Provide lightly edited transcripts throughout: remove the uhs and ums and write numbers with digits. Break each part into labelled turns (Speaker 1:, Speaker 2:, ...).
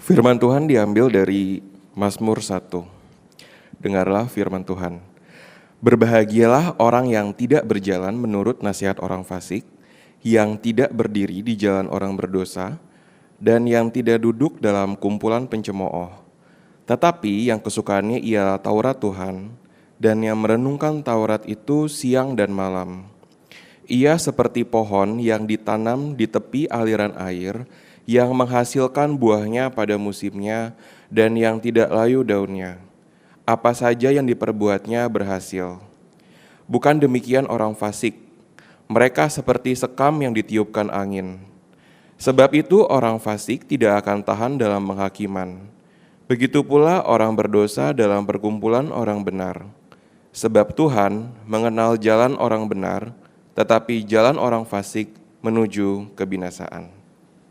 Speaker 1: Firman Tuhan diambil dari Mazmur 1. Dengarlah firman Tuhan. Berbahagialah orang yang tidak berjalan menurut nasihat orang fasik, yang tidak berdiri di jalan orang berdosa, dan yang tidak duduk dalam kumpulan pencemooh. Tetapi yang kesukaannya ialah Taurat Tuhan, dan yang merenungkan Taurat itu siang dan malam. Ia seperti pohon yang ditanam di tepi aliran air, yang menghasilkan buahnya pada musimnya dan yang tidak layu daunnya. Apa saja yang diperbuatnya berhasil. Bukan demikian orang fasik, mereka seperti sekam yang ditiupkan angin. Sebab itu orang fasik tidak akan tahan dalam penghakiman. Begitu pula orang berdosa dalam perkumpulan orang benar. Sebab Tuhan mengenal jalan orang benar, tetapi jalan orang fasik menuju kebinasaan.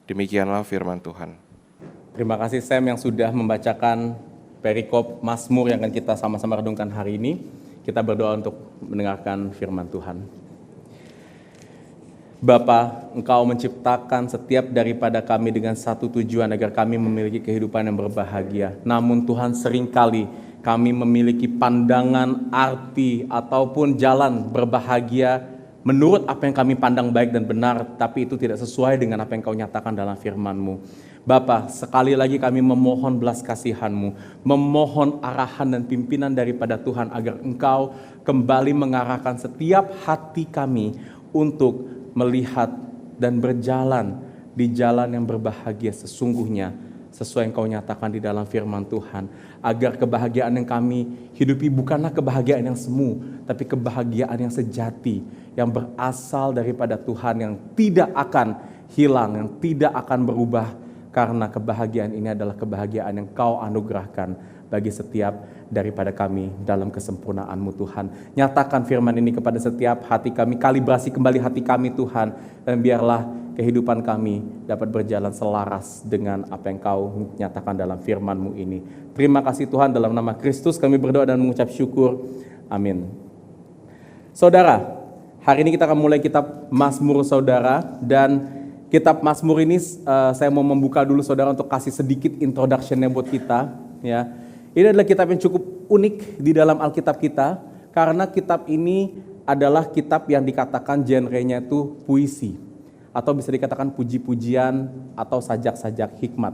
Speaker 1: Demikianlah firman Tuhan.
Speaker 2: Terima kasih Sam yang sudah membacakan perikop Mazmur yang akan kita sama-sama renungkan hari ini. Kita berdoa untuk mendengarkan firman Tuhan. Bapa, Engkau menciptakan setiap daripada kami dengan satu tujuan agar kami memiliki kehidupan yang berbahagia. Namun Tuhan, seringkali kami memiliki pandangan, arti, ataupun jalan berbahagia menurut apa yang kami pandang baik dan benar, tapi itu tidak sesuai dengan apa yang Kau nyatakan dalam firman-Mu. Bapa, sekali lagi kami memohon belas kasihan-Mu, memohon arahan dan pimpinan daripada Tuhan agar Engkau kembali mengarahkan setiap hati kami untuk melihat dan berjalan di jalan yang berbahagia sesungguhnya, sesuai yang Kau nyatakan di dalam firman Tuhan, agar kebahagiaan yang kami hidupi bukanlah kebahagiaan yang semu, tapi kebahagiaan yang sejati, yang berasal daripada Tuhan, yang tidak akan hilang, yang tidak akan berubah, karena kebahagiaan ini adalah kebahagiaan yang Kau anugerahkan bagi setiap daripada kami dalam kesempurnaan-Mu Tuhan. Nyatakan firman ini kepada setiap hati kami, kalibrasi kembali hati kami Tuhan, dan biarlah kehidupan kami dapat berjalan selaras dengan apa yang Kau nyatakan dalam firman-Mu ini. Terima kasih Tuhan, dalam nama Kristus kami berdoa dan mengucap syukur. Amin. Saudara, hari ini kita akan mulai kitab Mazmur saudara, dan kitab Mazmur ini saya mau membuka dulu saudara untuk kasih sedikit introduction-nya buat kita. Ya, ini adalah kitab yang cukup unik di dalam Alkitab kita, karena kitab ini adalah kitab yang dikatakan genrenya itu puisi, atau bisa dikatakan puji-pujian atau sajak-sajak hikmat.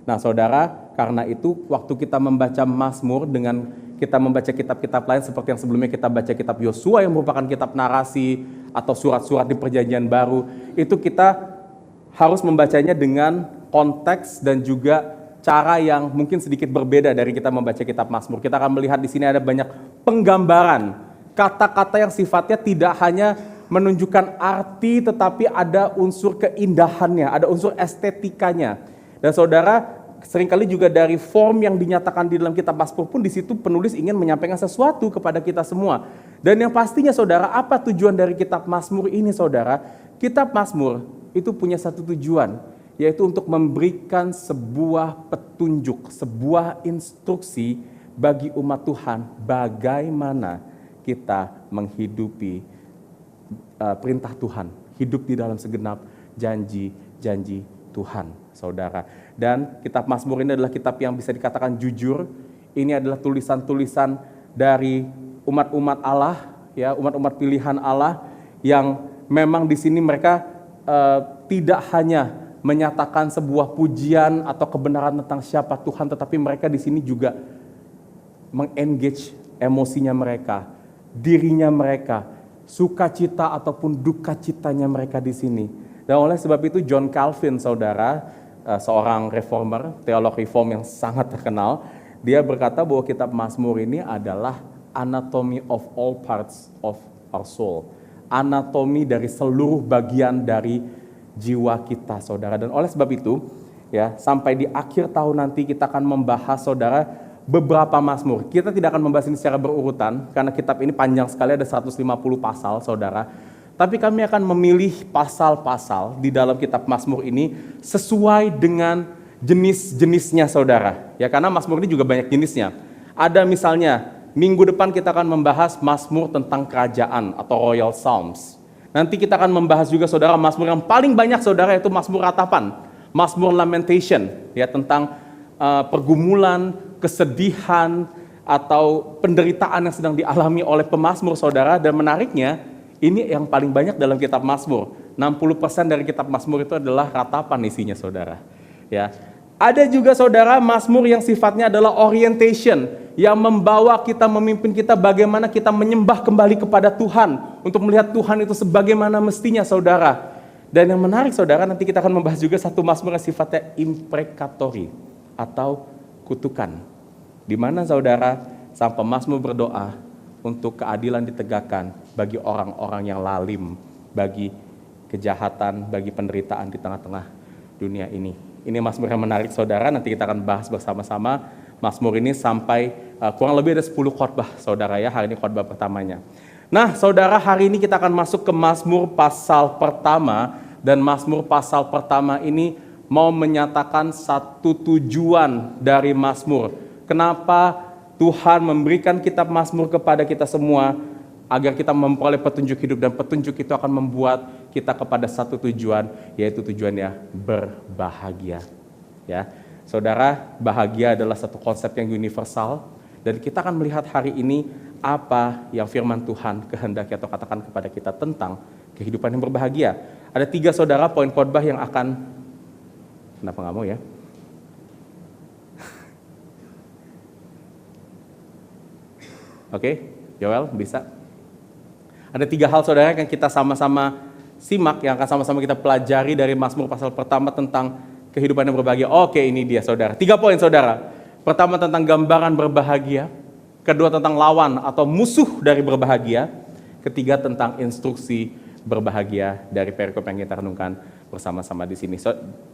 Speaker 2: Nah saudara, karena itu waktu kita membaca Mazmur dengan kita membaca kitab-kitab lain seperti yang sebelumnya kita baca kitab Yosua yang merupakan kitab narasi atau surat-surat di perjanjian baru, itu kita harus membacanya dengan konteks dan juga cara yang mungkin sedikit berbeda dari kita membaca kitab Mazmur. Kita akan melihat di sini ada banyak penggambaran, kata-kata yang sifatnya tidak hanya menunjukkan arti, tetapi ada unsur keindahannya, ada unsur estetikanya. Dan saudara, seringkali juga dari form yang dinyatakan di dalam kitab Mazmur pun di situ penulis ingin menyampaikan sesuatu kepada kita semua. Dan yang pastinya saudara, apa tujuan dari kitab Mazmur ini saudara? Kitab Mazmur itu punya satu tujuan, yaitu untuk memberikan sebuah petunjuk, sebuah instruksi bagi umat Tuhan bagaimana kita menghidupi perintah Tuhan, hidup di dalam segenap janji-janji Tuhan, saudara. Dan kitab Mazmur ini adalah kitab yang bisa dikatakan jujur. Ini adalah tulisan-tulisan dari umat-umat Allah, ya, umat-umat pilihan Allah yang memang di sini mereka tidak hanya menyatakan sebuah pujian atau kebenaran tentang siapa Tuhan, tetapi mereka di sini juga mengengage emosinya mereka, dirinya mereka, sukacita ataupun duka citanya mereka di sini. Dan oleh sebab itu John Calvin saudara, seorang reformer, teolog reform yang sangat terkenal, dia berkata bahwa kitab Mazmur ini adalah anatomy of all parts of our soul, anatomi dari seluruh bagian dari jiwa kita saudara. Dan oleh sebab itu ya, sampai di akhir tahun nanti kita akan membahas saudara beberapa Mazmur. Kita tidak akan membahas ini secara berurutan karena kitab ini panjang sekali, ada 150 pasal saudara. Tapi kami akan memilih pasal-pasal di dalam kitab Mazmur ini sesuai dengan jenis-jenisnya saudara. Ya, karena Mazmur ini juga banyak jenisnya. Ada misalnya minggu depan kita akan membahas Mazmur tentang kerajaan atau Royal Psalms. Nanti kita akan membahas juga saudara Mazmur yang paling banyak saudara, yaitu Mazmur ratapan, Mazmur lamentation, ya, tentang pergumulan, kesedihan, atau penderitaan yang sedang dialami oleh pemazmur saudara. Dan menariknya, ini yang paling banyak dalam kitab Mazmur. 60% dari kitab Mazmur itu adalah ratapan isinya saudara. Ya. Ada juga saudara Mazmur yang sifatnya adalah orientation, yang membawa kita, memimpin kita bagaimana kita menyembah kembali kepada Tuhan, untuk melihat Tuhan itu sebagaimana mestinya saudara. Dan yang menarik saudara, nanti kita akan membahas juga satu Mazmur yang sifatnya imprecatory atau kutukan, di mana saudara sang pemazmur berdoa untuk keadilan ditegakkan bagi orang-orang yang lalim, bagi kejahatan, bagi penderitaan di tengah-tengah dunia ini. Ini Mazmur yang menarik saudara, nanti kita akan bahas bersama-sama. Mazmur ini sampai kurang lebih ada 10 khotbah saudara ya, hari ini khotbah pertamanya. Nah saudara, hari ini kita akan masuk ke Mazmur pasal pertama, dan Mazmur pasal pertama ini mau menyatakan satu tujuan dari Mazmur. Kenapa Tuhan memberikan kitab Mazmur kepada kita semua? Agar kita memperoleh petunjuk hidup, dan petunjuk itu akan membuat kita kepada satu tujuan, yaitu tujuannya berbahagia. Ya, saudara, bahagia adalah satu konsep yang universal, dan kita akan melihat hari ini apa yang firman Tuhan kehendaki atau katakan kepada kita tentang kehidupan yang berbahagia. Ada 3 saudara poin khotbah yang akan, kenapa nggak mau ya? Oke, Joel bisa? Ada 3 hal saudara yang kita sama-sama simak, yang akan sama-sama kita pelajari dari Mazmur pasal pertama tentang kehidupan yang berbahagia. Oke, ini dia saudara. 3 poin saudara. Pertama tentang gambaran berbahagia. Kedua tentang lawan atau musuh dari berbahagia. Ketiga tentang instruksi berbahagia dari perikop yang kita renungkan bersama-sama di sini.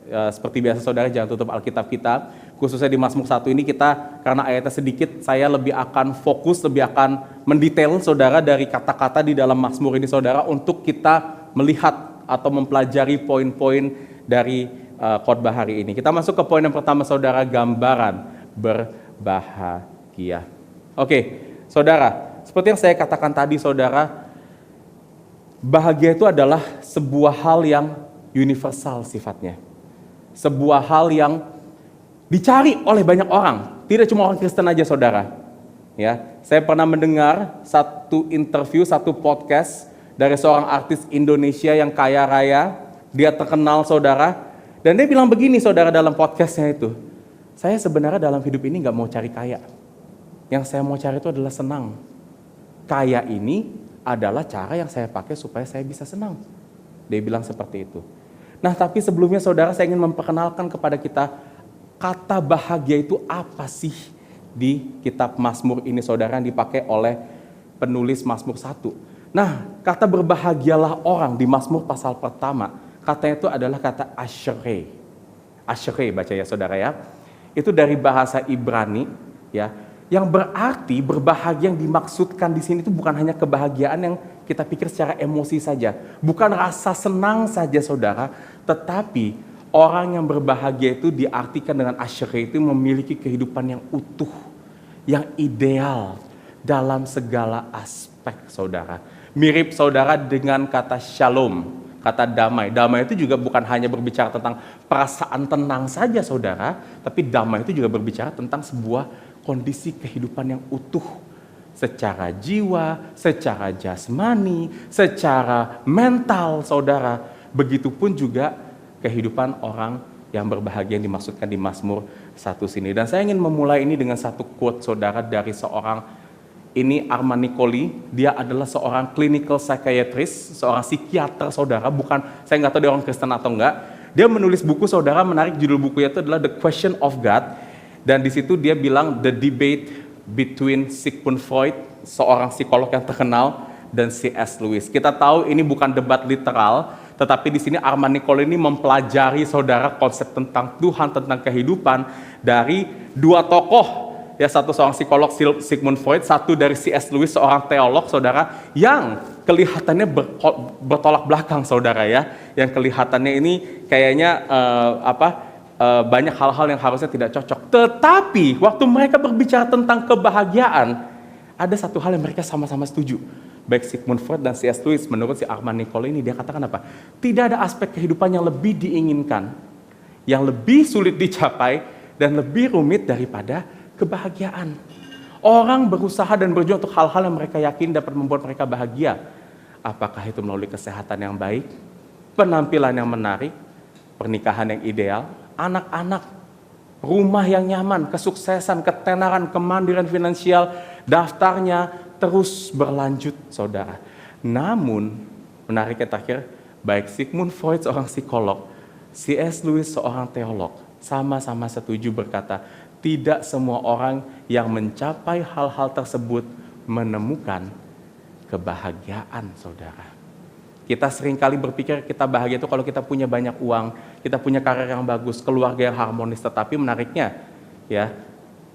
Speaker 2: Seperti biasa saudara, jangan tutup Alkitab kita. Khususnya di Mazmur 1 ini kita, karena ayatnya sedikit, saya lebih akan fokus, lebih akan mendetail saudara dari kata-kata di dalam Mazmur ini saudara, untuk kita melihat atau mempelajari poin-poin dari khotbah hari ini. Kita masuk ke poin yang pertama saudara, gambaran berbahagia. Oke, saudara, seperti yang saya katakan tadi saudara, bahagia itu adalah sebuah hal yang universal sifatnya. Sebuah hal yang dicari oleh banyak orang, tidak cuma orang Kristen aja saudara. Ya, saya pernah mendengar satu interview, satu podcast dari seorang artis Indonesia yang kaya raya, dia terkenal saudara, dan dia bilang begini saudara dalam podcastnya itu, saya sebenarnya dalam hidup ini nggak mau cari kaya, yang saya mau cari itu adalah senang. Kaya ini adalah cara yang saya pakai supaya saya bisa senang. Dia bilang seperti itu. Nah tapi sebelumnya saudara, saya ingin memperkenalkan kepada kita kata bahagia itu apa sih di kitab Mazmur ini saudara, yang dipakai oleh penulis Mazmur 1. Nah kata berbahagialah orang di Mazmur pasal pertama, katanya itu adalah kata ashrei. Ashrei baca ya saudara ya. Itu dari bahasa Ibrani ya, yang berarti berbahagia yang dimaksudkan di sini itu bukan hanya kebahagiaan yang kita pikir secara emosi saja, bukan rasa senang saja saudara, tetapi orang yang berbahagia itu diartikan dengan ashrei itu memiliki kehidupan yang utuh, yang ideal dalam segala aspek saudara. Mirip saudara dengan kata shalom, kata damai. Damai itu juga bukan hanya berbicara tentang perasaan tenang saja saudara, tapi damai itu juga berbicara tentang sebuah kondisi kehidupan yang utuh, secara jiwa, secara jasmani, secara mental saudara. Begitupun juga kehidupan orang yang berbahagia yang dimaksudkan di Mazmur 1 sini. Dan saya ingin memulai ini dengan satu quote saudara dari seorang, ini Arman Nicoli. Dia adalah seorang clinical psychiatrist, seorang psikiater saudara, bukan, saya nggak tahu dia orang Kristen atau enggak. Dia menulis buku saudara, menarik, judul bukunya itu adalah The Question of God. Dan di situ dia bilang The Debate Between Sigmund Freud, seorang psikolog yang terkenal, dan C.S. Lewis. Kita tahu ini bukan debat literal, tetapi di sini Arman Nicoli ini mempelajari saudara konsep tentang Tuhan, tentang kehidupan dari 2 tokoh, ya, satu seorang psikolog Sigmund Freud, satu dari C.S. Lewis, seorang teolog saudara, yang kelihatannya bertolak belakang saudara ya, yang kelihatannya ini kayaknya banyak hal-hal yang harusnya tidak cocok. Tetapi waktu mereka berbicara tentang kebahagiaan, ada satu hal yang mereka sama-sama setuju. Baik Sigmund Freud dan C.S. Lewis, menurut si Arman Nicoli ini, dia katakan apa? Tidak ada aspek kehidupan yang lebih diinginkan, yang lebih sulit dicapai dan lebih rumit daripada kebahagiaan. Orang berusaha dan berjuang untuk hal-hal yang mereka yakin dapat membuat mereka bahagia. Apakah itu melalui kesehatan yang baik, penampilan yang menarik, pernikahan yang ideal, anak-anak, rumah yang nyaman, kesuksesan, ketenaran, kemandirian finansial, daftarnya terus berlanjut, saudara. Namun, menariknya terakhir, baik Sigmund Freud seorang psikolog, C.S. Lewis seorang teolog, sama-sama setuju berkata, tidak semua orang yang mencapai hal-hal tersebut menemukan kebahagiaan, saudara. Kita seringkali berpikir kita bahagia itu kalau kita punya banyak uang, kita punya karir yang bagus, keluarga yang harmonis. Tetapi menariknya, ya,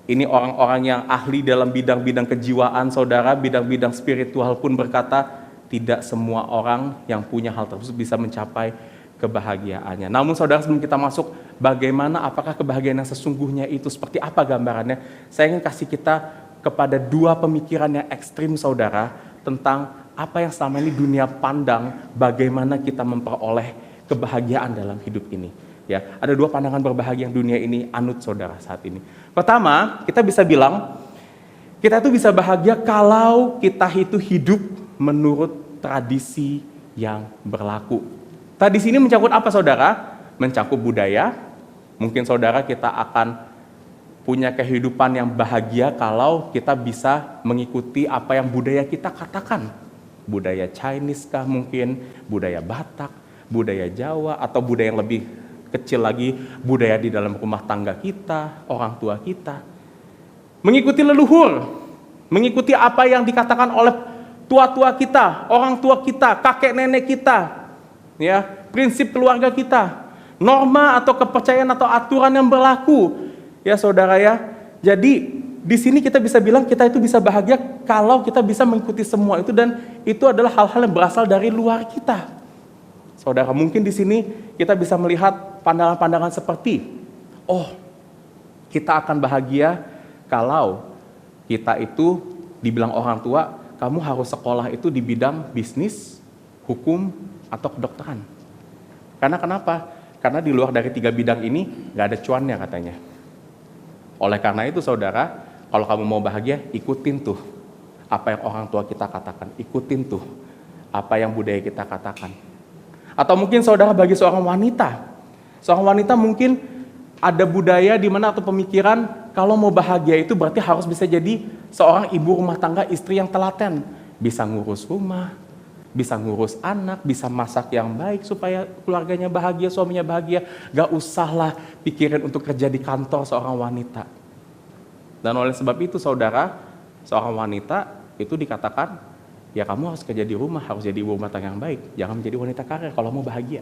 Speaker 2: ini orang-orang yang ahli dalam bidang-bidang kejiwaan, saudara, bidang-bidang spiritual pun berkata, tidak semua orang yang punya hal tersebut bisa mencapai kebahagiaannya. Namun saudara, sebelum kita masuk, bagaimana, apakah kebahagiaan yang sesungguhnya itu, seperti apa gambarannya? Saya ingin kasih kita kepada dua pemikiran yang ekstrim, saudara, tentang apa yang selama ini dunia pandang, bagaimana kita memperoleh kebahagiaan dalam hidup ini. Ya, ada dua pandangan berbahagia yang dunia ini anut, saudara, saat ini. Pertama, kita bisa bilang, kita itu bisa bahagia kalau kita itu hidup menurut tradisi yang berlaku. Tradisi ini mencakup apa, saudara? Mencakup budaya. Mungkin saudara kita akan punya kehidupan yang bahagia kalau kita bisa mengikuti apa yang budaya kita katakan. Budaya Chinese kah mungkin, budaya Batak, budaya Jawa, atau budaya yang lebih kecil lagi, budaya di dalam rumah tangga kita, orang tua kita. Mengikuti leluhur, mengikuti apa yang dikatakan oleh tua-tua kita, orang tua kita, kakek nenek kita. Ya, prinsip keluarga kita, norma atau kepercayaan atau aturan yang berlaku, ya saudara ya. Jadi di sini kita bisa bilang kita itu bisa bahagia kalau kita bisa mengikuti semua itu, dan itu adalah hal-hal yang berasal dari luar kita. Saudara, mungkin di sini kita bisa melihat pandangan-pandangan seperti, oh, kita akan bahagia kalau kita itu dibilang orang tua, kamu harus sekolah itu di bidang bisnis, hukum, atau kedokteran. Karena kenapa? Karena di luar dari 3 bidang ini gak ada cuannya katanya. Oleh karena itu saudara, kalau kamu mau bahagia, ikutin tuh apa yang orang tua kita katakan, ikutin tuh apa yang budaya kita katakan. Atau mungkin saudara bagi seorang wanita mungkin ada budaya di mana atau pemikiran kalau mau bahagia itu berarti harus bisa jadi seorang ibu rumah tangga, istri yang telaten, bisa ngurus rumah, bisa ngurus anak, bisa masak yang baik supaya keluarganya bahagia, suaminya bahagia. Gak usahlah pikirin untuk kerja di kantor seorang wanita. Dan oleh sebab itu saudara, seorang wanita itu dikatakan, ya kamu harus kerja di rumah, harus jadi ibu rumah tangga yang baik. Jangan menjadi wanita karir kalau mau bahagia.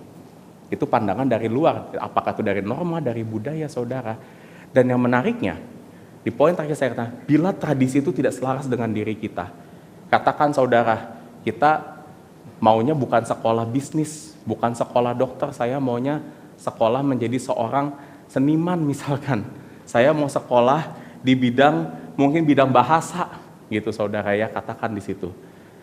Speaker 2: Itu pandangan dari luar, apakah itu dari norma, dari budaya, saudara. Dan yang menariknya, di poin terakhir saya katakan, bila tradisi itu tidak selaras dengan diri kita. Katakan saudara, kita maunya bukan sekolah bisnis, bukan sekolah dokter, saya maunya sekolah menjadi seorang seniman misalkan. Saya mau sekolah di bidang, mungkin bidang bahasa, gitu saudara ya, katakan di situ.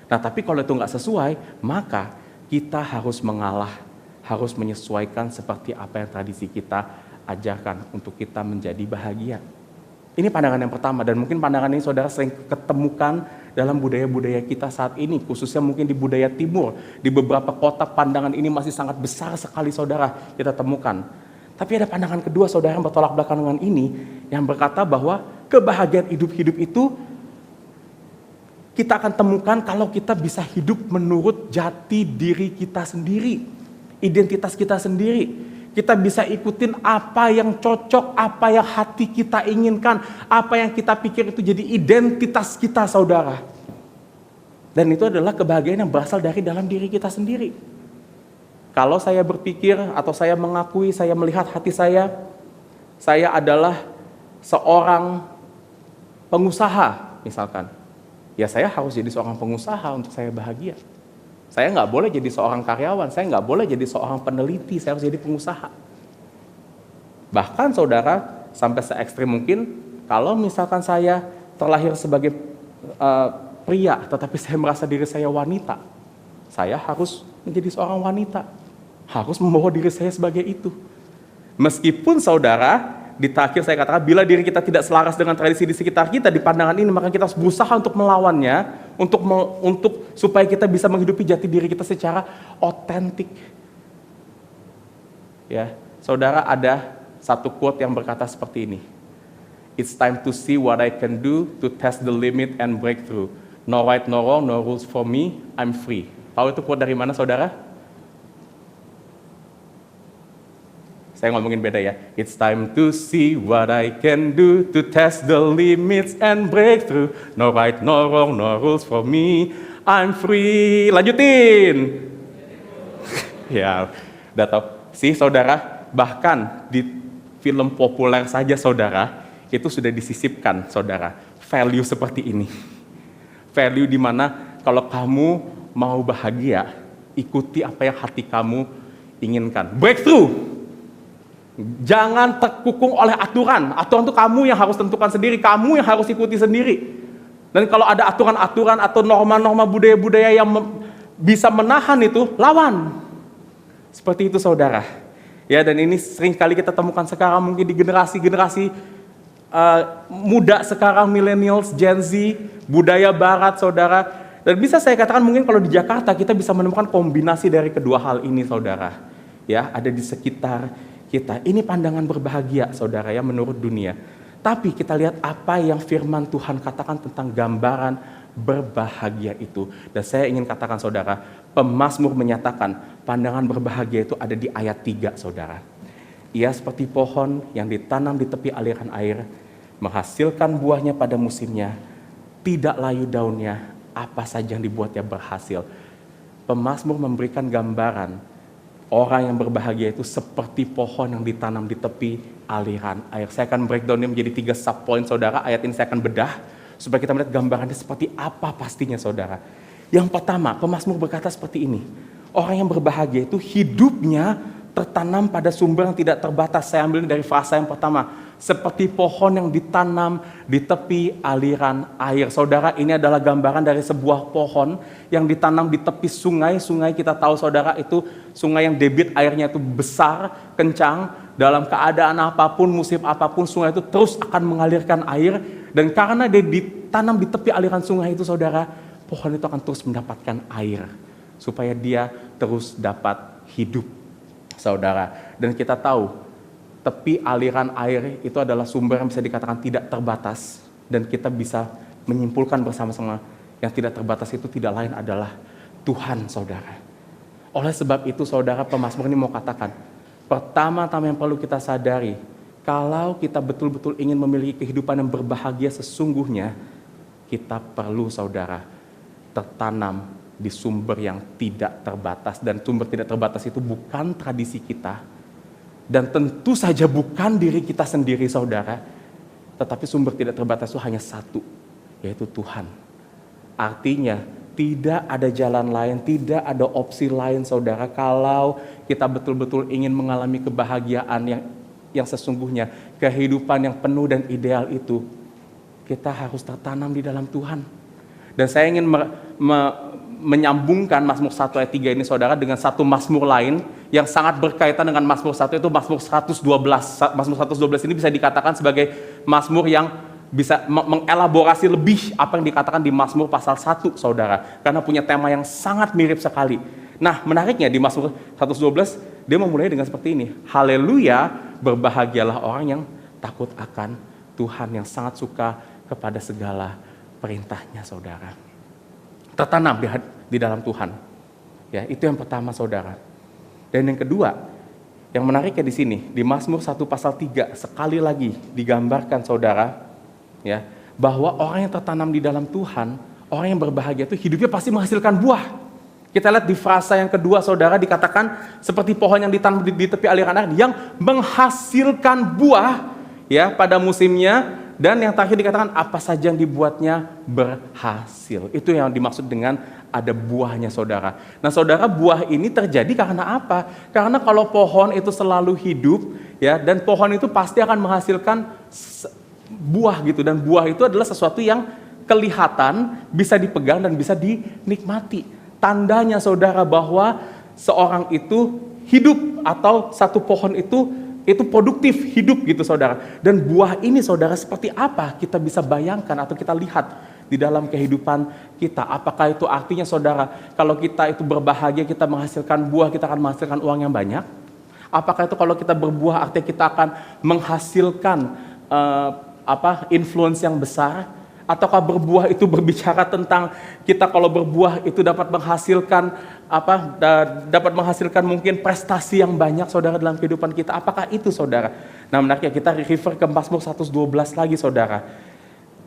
Speaker 2: Nah tapi kalau itu nggak sesuai, maka kita harus mengalah, harus menyesuaikan seperti apa yang tradisi kita ajarkan untuk kita menjadi bahagia. Ini pandangan yang pertama, dan mungkin pandangan ini saudara sering ketemukan dalam budaya-budaya kita saat ini, khususnya mungkin di budaya timur. Di beberapa kota pandangan ini masih sangat besar sekali saudara kita temukan. Tapi ada pandangan kedua saudara yang bertolak belakang dengan ini, yang berkata bahwa kebahagiaan hidup-hidup itu kita akan temukan kalau kita bisa hidup menurut jati diri kita sendiri, identitas kita sendiri. Kita bisa ikutin apa yang cocok, apa yang hati kita inginkan, apa yang kita pikir itu jadi identitas kita saudara. Dan itu adalah kebahagiaan yang berasal dari dalam diri kita sendiri. Kalau saya berpikir atau saya mengakui, saya melihat hati saya adalah seorang pengusaha misalkan. Ya saya harus jadi seorang pengusaha untuk saya bahagia. Saya nggak boleh jadi seorang karyawan, saya nggak boleh jadi seorang peneliti, saya harus jadi pengusaha. Bahkan saudara, sampai se-ekstrim mungkin, kalau misalkan saya terlahir sebagai pria, tetapi saya merasa diri saya wanita, saya harus menjadi seorang wanita, harus membawa diri saya sebagai itu. Meskipun saudara, di terakhir saya katakan, bila diri kita tidak selaras dengan tradisi di sekitar kita di pandangan ini, maka kita harus berusaha untuk melawannya, untuk supaya kita bisa menghidupi jati diri kita secara otentik. Ya, saudara, ada satu quote yang berkata seperti ini. It's time to see what I can do to test the limit and break through. No right, no wrong, no rules for me, I'm free. Tahu itu quote dari mana, saudara? Saya ngomongin beda ya. It's time to see what I can do to test the limits and break through. No right, no wrong, no rules for me, I'm free. Lanjutin. Ya, udah tahu. Sih saudara, bahkan di film populer saja saudara, itu sudah disisipkan saudara. Value seperti ini. Value di mana kalau kamu mau bahagia, ikuti apa yang hati kamu inginkan. Breakthrough. Jangan terkukung oleh aturan. Aturan itu kamu yang harus tentukan sendiri, kamu yang harus ikuti sendiri. Dan kalau ada aturan-aturan atau norma-norma budaya-budaya yang bisa menahan itu, lawan. Seperti itu saudara. Ya, dan ini sering kali kita temukan sekarang mungkin di generasi-generasi muda sekarang, millennials, Gen Z, budaya barat saudara. Dan bisa saya katakan mungkin kalau di Jakarta kita bisa menemukan kombinasi dari kedua hal ini saudara. Ya, ada di sekitar kita. Ini pandangan berbahagia saudara ya menurut dunia. Tapi kita lihat apa yang firman Tuhan katakan tentang gambaran berbahagia itu. Dan saya ingin katakan saudara, pemazmur menyatakan pandangan berbahagia itu ada di ayat 3 saudara. Ia seperti pohon yang ditanam di tepi aliran air, menghasilkan buahnya pada musimnya, tidak layu daunnya, apa saja yang dibuatnya berhasil. Pemazmur memberikan gambaran orang yang berbahagia itu seperti pohon yang ditanam di tepi aliran air. Saya akan breakdown-nya menjadi 3 sub-point saudara. Ayat ini saya akan bedah supaya kita melihat gambarannya seperti apa pastinya saudara. Yang pertama, pemazmur berkata seperti ini. Orang yang berbahagia itu hidupnya tertanam pada sumber yang tidak terbatas. Saya ambil dari frasa yang pertama. Seperti pohon yang ditanam di tepi aliran air. Saudara, ini adalah gambaran dari sebuah pohon yang ditanam di tepi sungai. Sungai kita tahu saudara itu sungai yang debit airnya itu besar, kencang. Dalam keadaan apapun, musim apapun, sungai itu terus akan mengalirkan air. Dan karena dia ditanam di tepi aliran sungai itu saudara, pohon itu akan terus mendapatkan air. Supaya dia terus dapat hidup saudara. Dan kita tahu tepi aliran air itu adalah sumber yang bisa dikatakan tidak terbatas. Dan kita bisa menyimpulkan bersama-sama yang tidak terbatas itu tidak lain adalah Tuhan saudara. Oleh sebab itu saudara, pemazmur ini mau katakan, pertama-tama yang perlu kita sadari, kalau kita betul-betul ingin memiliki kehidupan yang berbahagia sesungguhnya, kita perlu saudara tertanam di sumber yang tidak terbatas. Dan sumber tidak terbatas itu bukan tradisi kita, dan tentu saja bukan diri kita sendiri saudara, tetapi sumber tidak terbatas itu hanya satu, yaitu Tuhan. Artinya tidak ada jalan lain, tidak ada opsi lain saudara, kalau kita betul-betul ingin mengalami kebahagiaan yang sesungguhnya, kehidupan yang penuh dan ideal itu, kita harus tertanam di dalam Tuhan. Dan saya ingin menyambungkan Mazmur 1 ayat 3 ini saudara dengan satu mazmur lain yang sangat berkaitan dengan Mazmur 1, itu Mazmur 112. Mazmur 112 ini bisa dikatakan sebagai mazmur yang bisa mengelaborasi lebih apa yang dikatakan di Mazmur pasal 1 saudara, karena punya tema yang sangat mirip sekali. Nah, menariknya di Mazmur 112 dia memulai dengan seperti ini. Haleluya, berbahagialah orang yang takut akan Tuhan, yang sangat suka kepada segala perintahnya saudara. Tertanam di dalam Tuhan. Ya, itu yang pertama saudara. Dan yang kedua, yang menariknya di sini, di Mazmur 1 pasal 3 sekali lagi digambarkan saudara, ya, bahwa orang yang tertanam di dalam Tuhan, orang yang berbahagia itu hidupnya pasti menghasilkan buah. Kita lihat di frasa yang kedua saudara, dikatakan seperti pohon yang ditanam di tepi aliran air yang menghasilkan buah ya pada musimnya. Dan yang terakhir dikatakan apa saja yang dibuatnya berhasil. Itu yang dimaksud dengan ada buahnya saudara. Nah saudara, buah ini terjadi karena apa? Karena kalau pohon itu selalu hidup ya, dan pohon itu pasti akan menghasilkan buah gitu. Dan buah itu adalah sesuatu yang kelihatan, bisa dipegang dan bisa dinikmati. Tandanya saudara bahwa seorang itu hidup atau satu pohon itu itu produktif, hidup gitu saudara. Dan buah ini saudara seperti apa kita bisa bayangkan atau kita lihat di dalam kehidupan kita. Apakah itu artinya saudara, kalau kita itu berbahagia, kita menghasilkan buah, kita akan menghasilkan uang yang banyak? Apakah itu kalau kita berbuah artinya kita akan menghasilkan influence yang besar? Ataukah berbuah itu berbicara tentang kita kalau berbuah itu dapat menghasilkan dapat menghasilkan mungkin prestasi yang banyak saudara dalam kehidupan kita? Apakah itu saudara? Nah menariknya kita refer ke Mazmur 112 lagi saudara.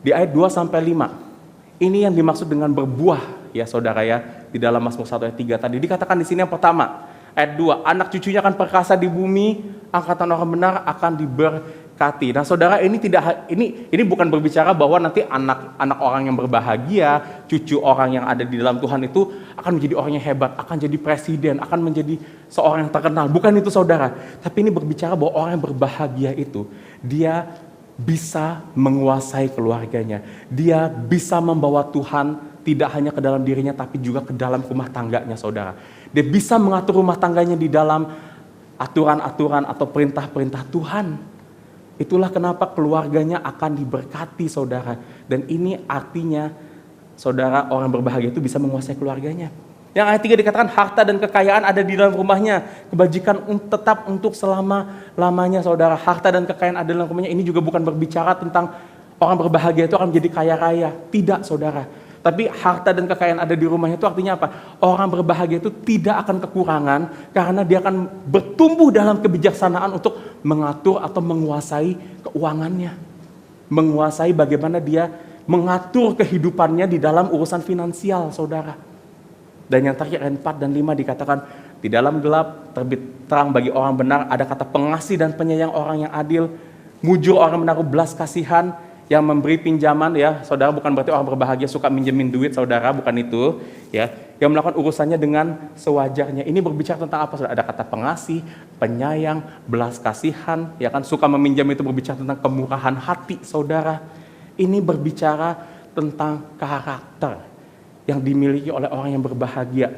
Speaker 2: Di ayat 2 sampai 5. Ini yang dimaksud dengan berbuah ya saudara ya. Di dalam Mazmur 1 ayat 3 tadi dikatakan di sini yang pertama, ayat 2, anak cucunya akan perkasa di bumi, angkatan orang benar akan diberkati. Nah saudara, ini bukan berbicara bahwa nanti anak orang yang berbahagia, cucu orang yang ada di dalam Tuhan itu akan menjadi orang yang hebat, akan jadi presiden, akan menjadi seorang yang terkenal. Bukan itu saudara. Tapi ini berbicara bahwa orang yang berbahagia itu, dia bisa menguasai keluarganya. Dia bisa membawa Tuhan tidak hanya ke dalam dirinya, tapi juga ke dalam rumah tangganya saudara. Dia bisa mengatur rumah tangganya di dalam aturan-aturan atau perintah-perintah Tuhan. Itulah kenapa keluarganya akan diberkati saudara. Dan ini artinya saudara, orang berbahagia itu bisa menguasai keluarganya. Yang ayat 3 dikatakan harta dan kekayaan ada di dalam rumahnya, kebajikan tetap untuk selama-lamanya saudara. Harta dan kekayaan ada dalam rumahnya, ini juga bukan berbicara tentang orang berbahagia itu akan menjadi kaya raya. Tidak saudara. Tapi harta dan kekayaan ada di rumahnya itu artinya apa? Orang berbahagia itu tidak akan kekurangan karena dia akan bertumbuh dalam kebijaksanaan untuk mengatur atau menguasai keuangannya. Menguasai bagaimana dia mengatur kehidupannya di dalam urusan finansial saudara. Dan yang terakhir ayat 4 dan 5 dikatakan, di dalam gelap terbit terang bagi orang benar, ada kata pengasih dan penyayang orang yang adil, mujur orang menaruh belas kasihan, yang memberi pinjaman ya saudara, bukan berarti orang berbahagia suka minjemin duit saudara, bukan itu ya, yang melakukan urusannya dengan sewajarnya. Ini berbicara tentang apa saudara? Ada kata pengasih, penyayang, belas kasihan ya kan, suka meminjam itu berbicara tentang kemurahan hati saudara. Ini berbicara tentang karakter yang dimiliki oleh orang yang berbahagia.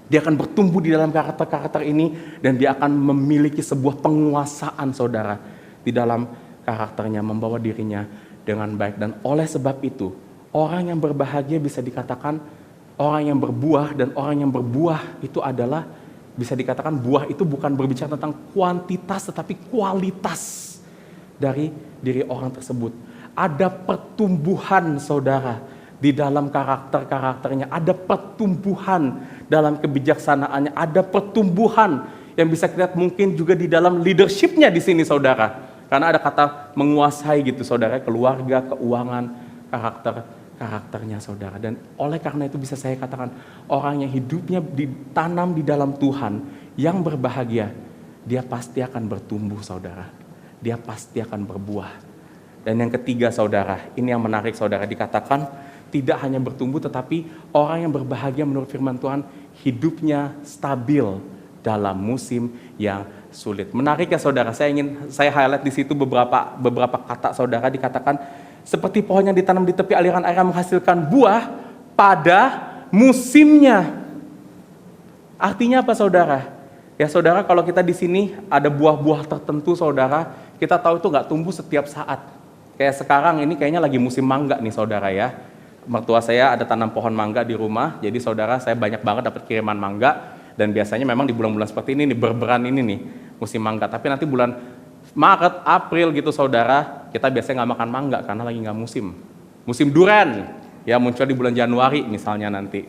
Speaker 2: Dia akan bertumbuh di dalam karakter-karakter ini dan dia akan memiliki sebuah penguasaan saudara di dalam karakternya, membawa dirinya dengan baik. Dan oleh sebab itu, orang yang berbahagia bisa dikatakan orang yang berbuah, dan orang yang berbuah itu adalah, bisa dikatakan buah itu bukan berbicara tentang kuantitas tetapi kualitas dari diri orang tersebut. Ada pertumbuhan saudara di dalam karakter-karakternya, ada pertumbuhan dalam kebijaksanaannya, ada pertumbuhan yang bisa kita lihat mungkin juga di dalam leadership-nya di sini saudara. Karena ada kata menguasai gitu saudara, keluarga, keuangan, karakternya saudara. Dan oleh karena itu bisa saya katakan, orang yang hidupnya ditanam di dalam Tuhan, yang berbahagia, dia pasti akan bertumbuh saudara. Dia pasti akan berbuah. Dan yang ketiga saudara, ini yang menarik saudara, dikatakan tidak hanya bertumbuh tetapi orang yang berbahagia menurut firman Tuhan, hidupnya stabil dalam musim yang sulit. Menarik ya saudara, saya highlight di situ beberapa kata saudara, dikatakan seperti pohon yang ditanam di tepi aliran air yang menghasilkan buah pada musimnya. Artinya apa saudara? Ya saudara, kalau kita di sini ada buah-buah tertentu saudara, kita tahu itu nggak tumbuh setiap saat. Kayak sekarang ini kayaknya lagi musim mangga nih saudara ya. Mertua saya ada tanam pohon mangga di rumah, jadi saudara saya banyak banget dapat kiriman mangga. Dan biasanya memang di bulan-bulan seperti ini nih, berberan ini nih, musim mangga. Tapi nanti bulan Maret, April gitu saudara, kita biasanya nggak makan mangga karena lagi nggak musim. Musim durian, ya muncul di bulan Januari misalnya nanti.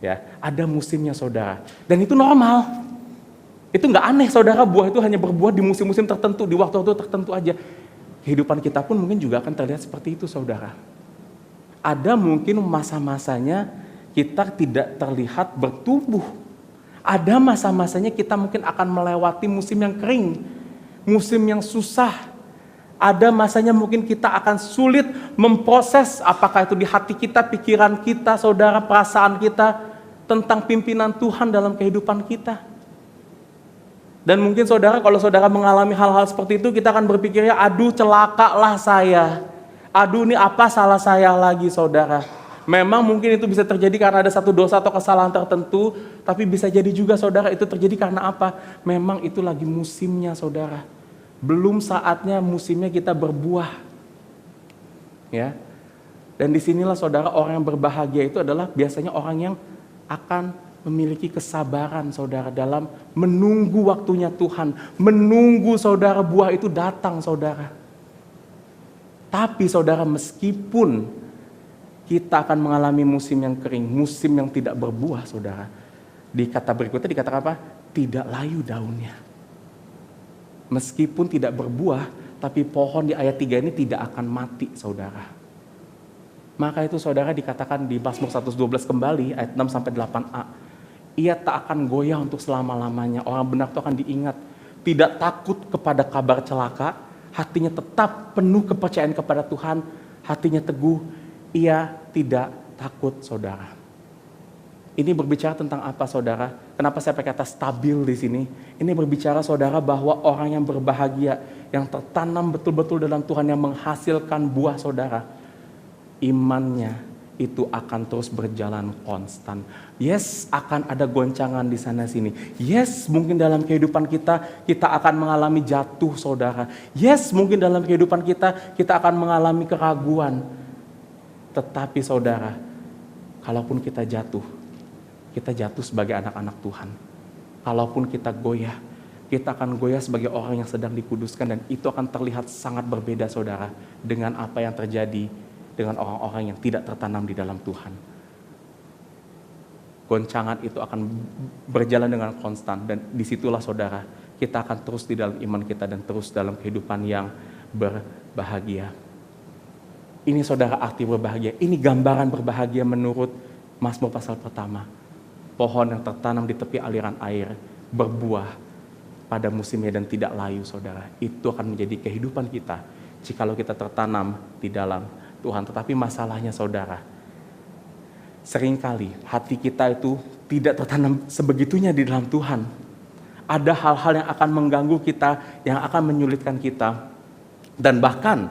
Speaker 2: Ya, ada musimnya saudara. Dan itu normal. Itu nggak aneh saudara, buah itu hanya berbuah di musim-musim tertentu, di waktu-waktu tertentu aja. Kehidupan kita pun mungkin juga akan terlihat seperti itu saudara. Ada mungkin masa-masanya kita tidak terlihat bertumbuh. Ada masa-masanya kita mungkin akan melewati musim yang kering, musim yang susah. Ada masanya mungkin kita akan sulit memproses apakah itu di hati kita, pikiran kita, saudara, perasaan kita tentang pimpinan Tuhan dalam kehidupan kita. Dan mungkin saudara, kalau saudara mengalami hal-hal seperti itu, kita akan berpikir ya, aduh celakalah saya. Aduh ini apa salah saya lagi saudara. Memang mungkin itu bisa terjadi karena ada satu dosa atau kesalahan tertentu, tapi bisa jadi juga saudara itu terjadi karena apa? Memang itu lagi musimnya saudara. Belum saatnya musimnya kita berbuah. Ya. Dan disinilah saudara, orang yang berbahagia itu adalah biasanya orang yang akan memiliki kesabaran saudara dalam menunggu waktunya Tuhan. Menunggu saudara buah itu datang saudara. Tapi saudara, meskipun kita akan mengalami musim yang kering, musim yang tidak berbuah saudara. Di kata berikutnya dikatakan apa? Tidak layu daunnya. Meskipun tidak berbuah, tapi pohon di ayat 3 ini tidak akan mati saudara. Maka itu saudara dikatakan di Mazmur 112 kembali ayat 6 sampai 8a. Ia tak akan goyah untuk selama-lamanya. Orang benar itu akan diingat. Tidak takut kepada kabar celaka. Hatinya tetap penuh kepercayaan kepada Tuhan. Hatinya teguh. Ia tidak takut saudara. Ini berbicara tentang apa saudara? Kenapa saya pakai kata stabil di sini? Ini berbicara saudara bahwa orang yang berbahagia, yang tertanam betul-betul dalam Tuhan, yang menghasilkan buah saudara, imannya itu akan terus berjalan konstan. Yes, akan ada goncangan di sana sini. Yes, mungkin dalam kehidupan kita akan mengalami jatuh saudara. Yes, mungkin dalam kehidupan kita akan mengalami keraguan. Tetapi saudara, kalaupun kita jatuh sebagai anak-anak Tuhan. Kalaupun kita goyah, kita akan goyah sebagai orang yang sedang dikuduskan, dan itu akan terlihat sangat berbeda saudara dengan apa yang terjadi dengan orang-orang yang tidak tertanam di dalam Tuhan. Goncangan itu akan berjalan dengan konstan, dan disitulah saudara kita akan terus di dalam iman kita dan terus dalam kehidupan yang berbahagia. Ini saudara arti berbahagia. Ini gambaran berbahagia menurut Mazmur pasal pertama. Pohon yang tertanam di tepi aliran air, berbuah pada musimnya dan tidak layu saudara. Itu akan menjadi kehidupan kita jikalau kita tertanam di dalam Tuhan. Tetapi masalahnya saudara, seringkali hati kita itu tidak tertanam sebegitunya di dalam Tuhan. Ada hal-hal yang akan mengganggu kita, yang akan menyulitkan kita, dan bahkan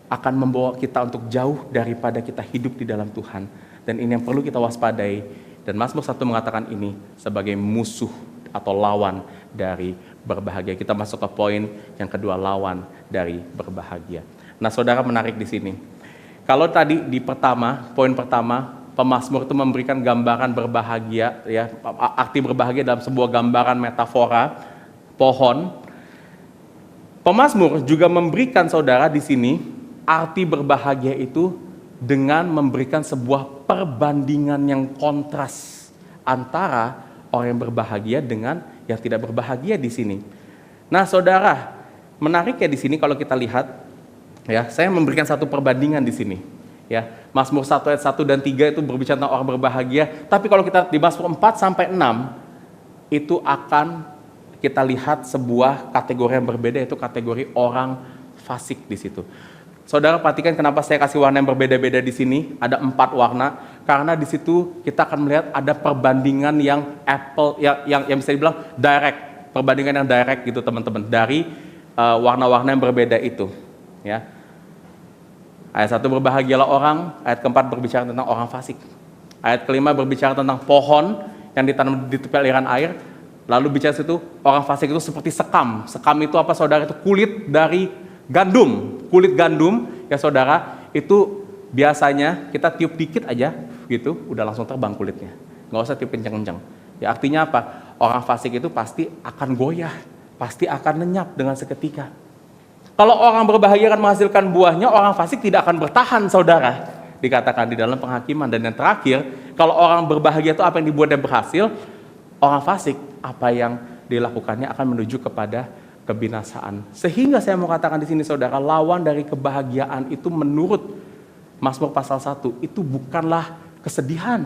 Speaker 2: akan membawa kita untuk jauh daripada kita hidup di dalam Tuhan. Dan ini yang perlu kita waspadai. Dan Mazmur 1 mengatakan ini sebagai musuh atau lawan dari berbahagia. Kita masuk ke poin yang kedua, lawan dari berbahagia. Nah saudara, menarik di sini. Kalau tadi di poin pertama, pemazmur itu memberikan gambaran berbahagia, ya, arti berbahagia dalam sebuah gambaran metafora pohon. Pemazmur juga memberikan saudara di sini arti berbahagia itu dengan memberikan sebuah perbandingan yang kontras antara orang yang berbahagia dengan yang tidak berbahagia di sini. Nah, saudara, menariknya di sini kalau kita lihat, ya, saya memberikan satu perbandingan di sini. Ya, Mazmur 1 ayat 1 dan 3 itu berbicara tentang orang berbahagia, tapi kalau kita di Mazmur 4 sampai 6 itu akan kita lihat sebuah kategori yang berbeda, yaitu kategori orang fasik di situ. Saudara perhatikan kenapa saya kasih warna yang berbeda-beda di sini, ada 4 warna, karena di situ kita akan melihat ada perbandingan yang yang bisa dibilang direct, perbandingan yang direct gitu teman-teman, dari warna-warna yang berbeda itu. Ya. Ayat 1 berbahagialah orang, ayat keempat berbicara tentang orang fasik. Ayat kelima berbicara tentang pohon yang ditanam di tepi aliran air, lalu bicara situ orang fasik itu seperti sekam. Sekam itu apa saudara? Itu kulit dari gandum. Kulit gandum ya saudara, itu biasanya kita tiup dikit aja gitu, udah langsung terbang kulitnya. Nggak usah tiup kencang-kencang. Ya artinya apa? Orang fasik itu pasti akan goyah, pasti akan lenyap dengan seketika. Kalau orang berbahagia akan menghasilkan buahnya, orang fasik tidak akan bertahan saudara. Dikatakan di dalam penghakiman. Dan yang terakhir, kalau orang berbahagia itu apa yang dibuatnya berhasil, orang fasik apa yang dilakukannya akan menuju kepada kebinasaan. Sehingga saya mau katakan di sini saudara, lawan dari kebahagiaan itu menurut Mazmur pasal 1 itu bukanlah kesedihan.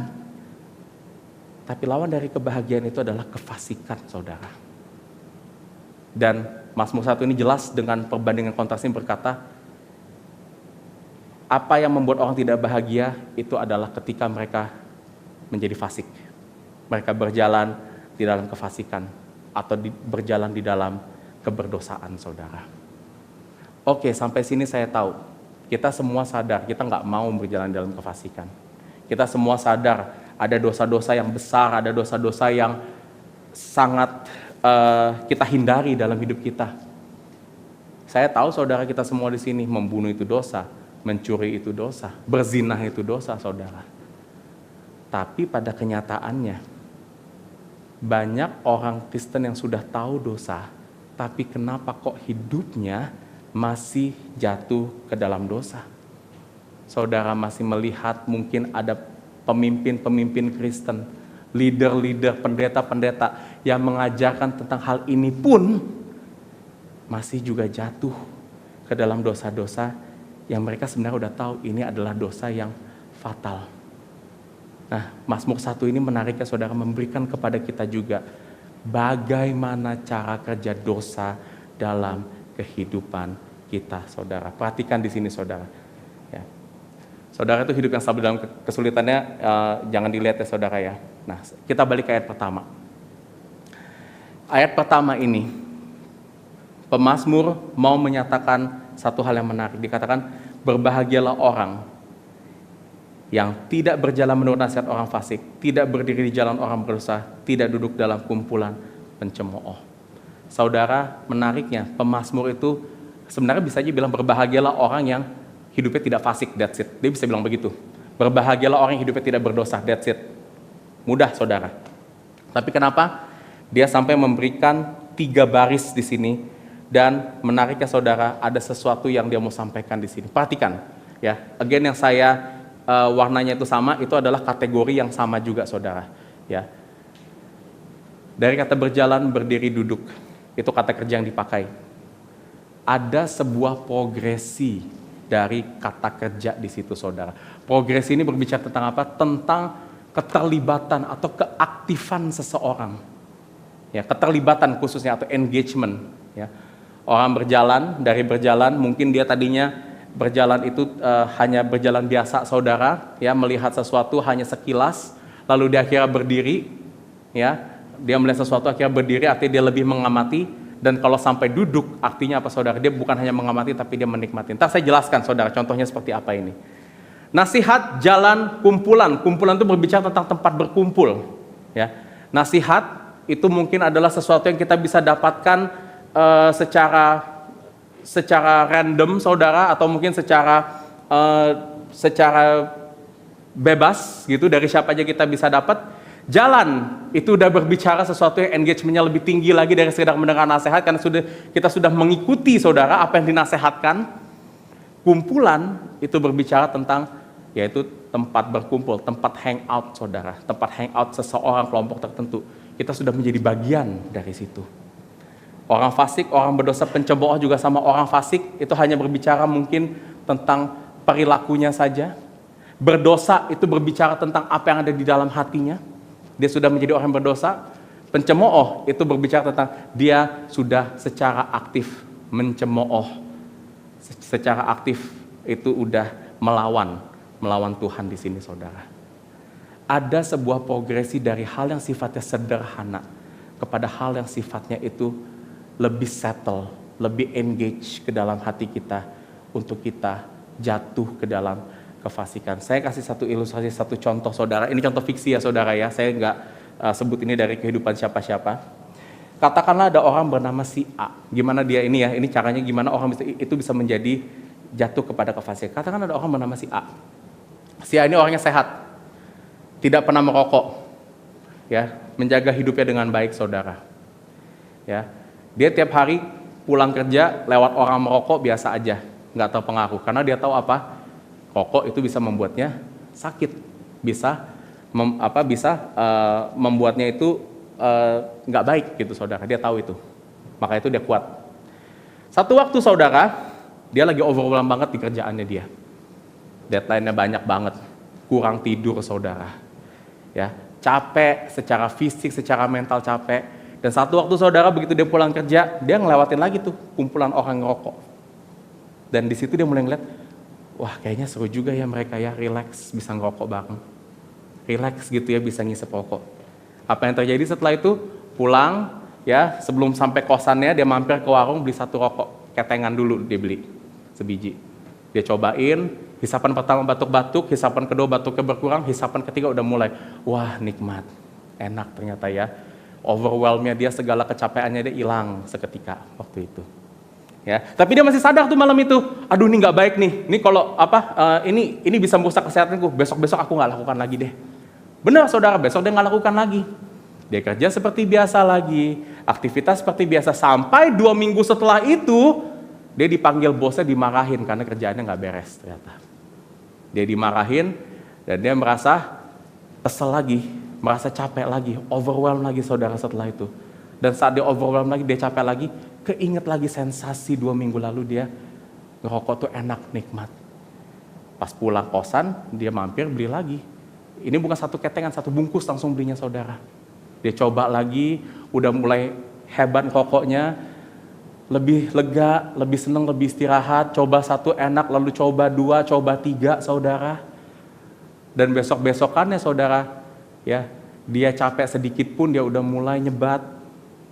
Speaker 2: Tapi lawan dari kebahagiaan itu adalah kefasikan saudara. Dan Mazmur 1 ini jelas dengan perbandingan kontras ini berkata, apa yang membuat orang tidak bahagia itu adalah ketika mereka menjadi fasik. Mereka berjalan di dalam kefasikan atau berjalan di dalam keberdosaan saudara. Oke, sampai sini saya tahu kita semua sadar kita nggak mau berjalan dalam kefasikan. Kita semua sadar ada dosa-dosa yang besar, ada dosa-dosa yang sangat kita hindari dalam hidup kita. Saya tahu saudara kita semua di sini, membunuh itu dosa, mencuri itu dosa, berzinah itu dosa saudara. Tapi pada kenyataannya, banyak orang Kristen yang sudah tahu dosa, tapi kenapa kok hidupnya masih jatuh ke dalam dosa? Saudara masih melihat mungkin ada pemimpin-pemimpin Kristen, leader-leader, pendeta-pendeta yang mengajarkan tentang hal ini pun masih juga jatuh ke dalam dosa-dosa yang mereka sebenarnya udah tahu ini adalah dosa yang fatal. Nah, Mazmur 1 ini menarik ya saudara, memberikan kepada kita juga bagaimana cara kerja dosa dalam kehidupan kita, saudara. Perhatikan di sini, saudara. Ya. Saudara itu hidup yang stabil dalam kesulitannya, jangan dilihat ya saudara ya. Nah, kita balik ke ayat pertama. Ayat pertama ini, pemazmur mau menyatakan satu hal yang menarik. Dikatakan, berbahagialah orang yang tidak berjalan menurut nasihat orang fasik, tidak berdiri di jalan orang berdosa, tidak duduk dalam kumpulan pencemooh. Saudara, menariknya, pemazmur itu sebenarnya bisa aja bilang berbahagialah orang yang hidupnya tidak fasik, that's it. Dia bisa bilang begitu. Berbahagialah orang yang hidupnya tidak berdosa, that's it. Mudah, saudara. Tapi kenapa dia sampai memberikan 3 baris di sini, dan menariknya saudara, ada sesuatu yang dia mau sampaikan di sini. Perhatikan, ya. Again, yang saya warnanya itu sama, itu adalah kategori yang sama juga saudara, ya. Dari kata berjalan, berdiri, duduk, itu kata kerja yang dipakai. Ada sebuah progresi dari kata kerja di situ saudara. Progresi ini berbicara tentang apa? Tentang keterlibatan atau keaktifan seseorang, ya, keterlibatan khususnya atau engagement, ya. Orang berjalan, dari berjalan mungkin dia tadinya berjalan itu hanya berjalan biasa saudara, ya, melihat sesuatu hanya sekilas, lalu dia akhirnya berdiri, ya, dia melihat sesuatu akhirnya berdiri, artinya dia lebih mengamati. Dan kalau sampai duduk artinya apa saudara? Dia bukan hanya mengamati tapi dia menikmati. Ntar saya jelaskan saudara contohnya seperti apa ini. Nasihat, jalan, kumpulan. Kumpulan itu berbicara tentang tempat berkumpul, ya. Nasihat itu mungkin adalah sesuatu yang kita bisa dapatkan secara random saudara, atau mungkin secara bebas gitu, dari siapa aja kita bisa dapat. Jalan itu udah berbicara sesuatu yang engagementnya lebih tinggi lagi dari sekedar mendengar nasihat, karena kita sudah mengikuti saudara apa yang dinasehatkan. Kumpulan itu berbicara tentang yaitu tempat berkumpul, tempat hangout saudara, tempat hangout seseorang, kelompok tertentu. Kita sudah menjadi bagian dari situ. Orang fasik, orang berdosa, pencemooh juga sama orang fasik, itu hanya berbicara mungkin tentang perilakunya saja. Berdosa itu berbicara tentang apa yang ada di dalam hatinya. Dia sudah menjadi orang berdosa. Pencemooh itu berbicara tentang dia sudah secara aktif mencemooh. Secara aktif itu udah melawan Tuhan di sini saudara. Ada sebuah progresi dari hal yang sifatnya sederhana kepada hal yang sifatnya itu lebih settle, lebih engage ke dalam hati kita untuk kita jatuh ke dalam kefasikan. Saya kasih satu ilustrasi, satu contoh saudara. Ini contoh fiksi ya saudara ya. Saya nggak sebut ini dari kehidupan siapa-siapa. Katakanlah ada orang bernama si A. Gimana dia ini ya? Ini caranya gimana orang itu bisa menjadi jatuh kepada kefasikan. Katakan ada orang bernama si A. Si A ini orangnya sehat, tidak pernah merokok, ya, menjaga hidupnya dengan baik saudara. Ya. Dia tiap hari pulang kerja lewat orang merokok biasa aja, nggak tahu pengaruh. Karena dia tahu apa? Rokok itu bisa membuatnya sakit, bisa membuatnya itu nggak baik gitu saudara. Dia tahu itu, maka itu dia kuat. Satu waktu saudara, dia lagi overwhelmed banget di kerjaannya dia. Deadline-nya banyak banget, kurang tidur saudara. Ya, capek secara fisik, secara mental capek. Dan satu waktu saudara begitu dia pulang kerja, dia ngelewatin lagi tuh kumpulan orang ngerokok. Dan di situ dia mulai ngeliat, wah kayaknya seru juga ya mereka ya, relax bisa ngerokok bareng. Relax gitu ya bisa ngisep rokok. Apa yang terjadi setelah itu? Pulang ya, sebelum sampai kosannya dia mampir ke warung beli satu rokok. Ketengan dulu dia beli, sebiji. Dia cobain, hisapan pertama batuk-batuk, hisapan kedua batuknya berkurang, hisapan ketiga udah mulai, wah nikmat, enak ternyata ya. Overwhelm-nya dia, segala kecapeannya dia hilang seketika waktu itu. Ya, tapi dia masih sadar tuh malam itu, aduh ini nggak baik nih, ini kalau ini bisa merusak kesehatanku, besok aku nggak lakukan lagi deh. Benar saudara, besok dia nggak lakukan lagi. Dia kerja seperti biasa lagi, aktivitas seperti biasa, sampai 2 minggu setelah itu, dia dipanggil bosnya, dimarahin karena kerjaannya nggak beres ternyata. Dia dimarahin, dan dia merasa kesel lagi, merasa capek lagi, overwhelmed lagi saudara setelah itu. Dan saat dia overwhelmed lagi, dia capek lagi, keinget lagi sensasi 2 minggu lalu dia ngerokok tuh enak, nikmat. Pas pulang kosan, dia mampir beli lagi. Ini bukan satu ketengan, 1 bungkus langsung belinya saudara. Dia coba lagi, udah mulai hebat rokoknya, lebih lega, lebih seneng, lebih istirahat, coba 1 enak, lalu coba 2, coba 3 saudara. Dan besok-besokannya saudara, ya dia capek sedikit pun dia udah mulai nyebat,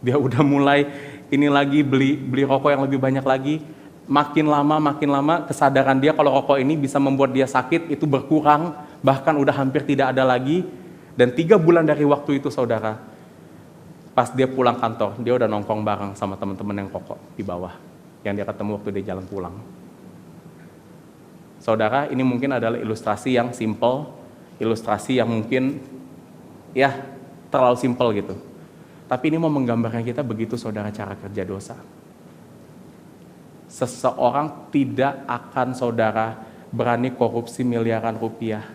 Speaker 2: dia udah mulai ini lagi beli rokok yang lebih banyak lagi. Makin lama kesadaran dia kalau rokok ini bisa membuat dia sakit itu berkurang, bahkan udah hampir tidak ada lagi. Dan 3 bulan dari waktu itu saudara, pas dia pulang kantor, dia udah nongkrong bareng sama teman-teman yang rokok di bawah, yang dia ketemu waktu dia jalan pulang. Saudara, ini mungkin adalah ilustrasi yang simple, ilustrasi yang mungkin ya terlalu simple gitu. Tapi ini mau menggambarkan kita begitu saudara cara kerja dosa. Seseorang tidak akan saudara berani korupsi miliaran rupiah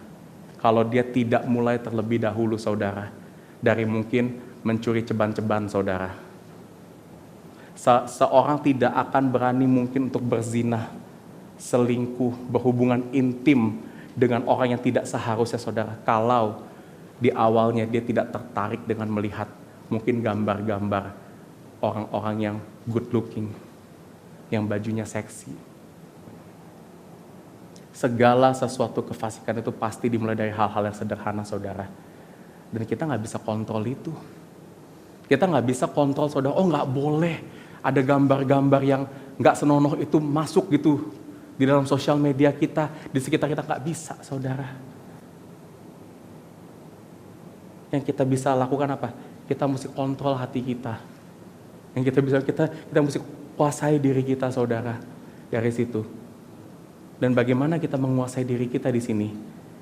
Speaker 2: kalau dia tidak mulai terlebih dahulu saudara dari mungkin mencuri ceban-ceban saudara. Seorang tidak akan berani mungkin untuk berzina, selingkuh, berhubungan intim dengan orang yang tidak seharusnya saudara kalau di awalnya dia tidak tertarik dengan melihat mungkin gambar-gambar orang-orang yang good looking, yang bajunya seksi. Segala sesuatu kefasikan itu pasti dimulai dari hal-hal yang sederhana saudara. Dan kita nggak bisa kontrol itu. Kita nggak bisa kontrol saudara, oh nggak boleh ada gambar-gambar yang nggak senonoh itu masuk gitu di dalam sosial media kita, di sekitar kita, nggak bisa saudara. Yang kita bisa lakukan apa? Kita mesti kontrol hati kita. Yang kita mesti kuasai diri kita saudara dari situ. Dan bagaimana kita menguasai diri kita di sini?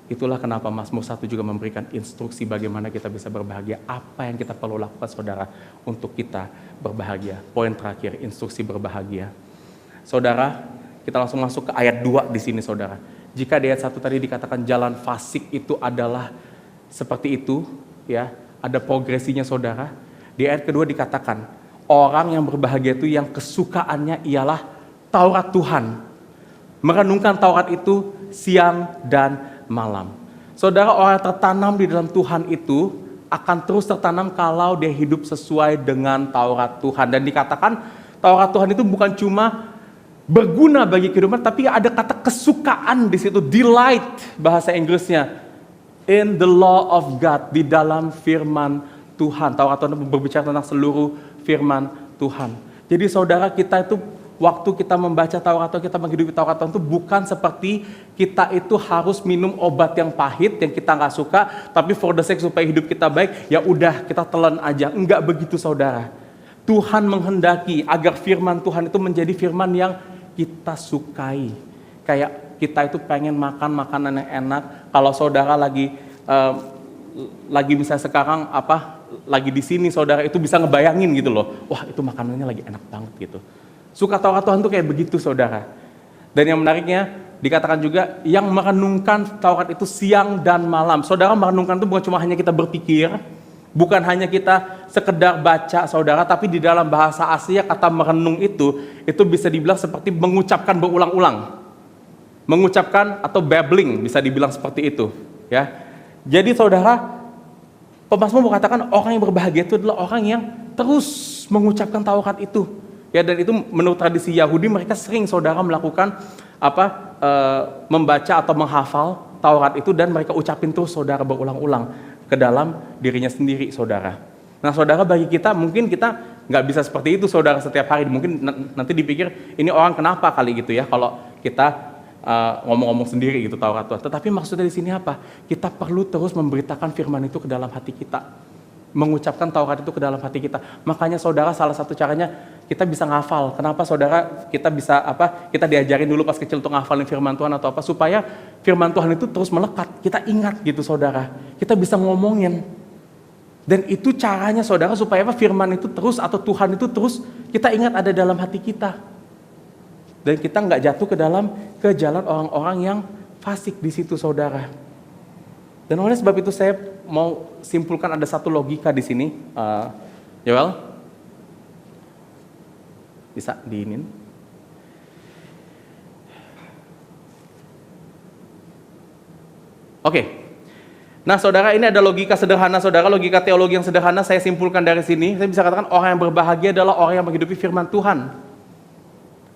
Speaker 2: Itulah kenapa Mazmur 1 juga memberikan instruksi bagaimana kita bisa berbahagia. Apa yang kita perlu lakukan saudara untuk kita berbahagia. Poin terakhir, instruksi berbahagia. Saudara, kita langsung masuk ke ayat 2 di sini saudara. Jika di ayat 1 tadi dikatakan jalan fasik itu adalah seperti itu, ya, ada progresinya saudara. Di ayat kedua dikatakan, orang yang berbahagia itu yang kesukaannya ialah Taurat Tuhan. Merenungkan Taurat itu siang dan malam. Saudara, orang yang tertanam di dalam Tuhan itu akan terus tertanam kalau dia hidup sesuai dengan Taurat Tuhan. Dan dikatakan Taurat Tuhan itu bukan cuma berguna bagi kehidupan, tapi ada kata kesukaan di situ, delight bahasa Inggrisnya. In the law of God, di dalam firman Tuhan. Taurat Tuhan berbicara tentang seluruh firman Tuhan. Jadi saudara, kita itu waktu kita membaca Taurat Tuhan, kita menghidupi Taurat Tuhan itu bukan seperti kita itu harus minum obat yang pahit yang kita nggak suka, tapi for the sake supaya hidup kita baik, ya udah kita telan aja. Enggak begitu saudara. Tuhan menghendaki agar firman Tuhan itu menjadi firman yang kita sukai. Kayak kita itu pengen makan makanan yang enak. Kalau saudara lagi misalnya sekarang lagi di sini saudara itu bisa ngebayangin gitu loh. Wah, itu makanannya lagi enak banget gitu. Suka Taurat Tuhan tuh kayak begitu saudara. Dan yang menariknya dikatakan juga yang merenungkan Taurat itu siang dan malam. Saudara, merenungkan itu bukan cuma hanya kita berpikir, bukan hanya kita sekedar baca saudara, tapi di dalam bahasa aslinya kata merenung itu bisa dibilang seperti mengucapkan berulang-ulang. Mengucapkan atau babbling bisa dibilang seperti itu, ya. Jadi saudara, pemazmur mengatakan orang yang berbahagia itu adalah orang yang terus mengucapkan Taurat itu. Ya, dan itu menurut tradisi Yahudi mereka sering saudara melakukan membaca atau menghafal Taurat itu dan mereka ucapin terus saudara berulang-ulang ke dalam dirinya sendiri saudara. Nah saudara, bagi kita mungkin kita nggak bisa seperti itu saudara setiap hari. Mungkin nanti dipikir ini orang kenapa kali gitu ya kalau kita ngomong-ngomong sendiri gitu Taurat Tuhan. Tetapi maksudnya di sini apa? Kita perlu terus memberitakan firman itu ke dalam hati kita. Mengucapkan Taurat itu ke dalam hati kita. Makanya saudara, salah satu caranya kita bisa ngafal. Kenapa saudara kita bisa kita diajarin dulu pas kecil untuk ngafalin firman Tuhan atau apa, supaya firman Tuhan itu terus melekat, kita ingat gitu saudara, kita bisa ngomongin. Dan itu caranya saudara supaya firman itu terus atau Tuhan itu terus kita ingat ada dalam hati kita. Dan kita nggak jatuh ke jalan orang-orang yang fasik di situ saudara. Dan oleh sebab itu saya mau simpulkan ada satu logika di sini. Joel? Bisa diinin? Oke. Nah saudara, ini ada logika sederhana saudara, logika teologi yang sederhana saya simpulkan dari sini. Saya bisa katakan orang yang berbahagia adalah orang yang menghidupi firman Tuhan.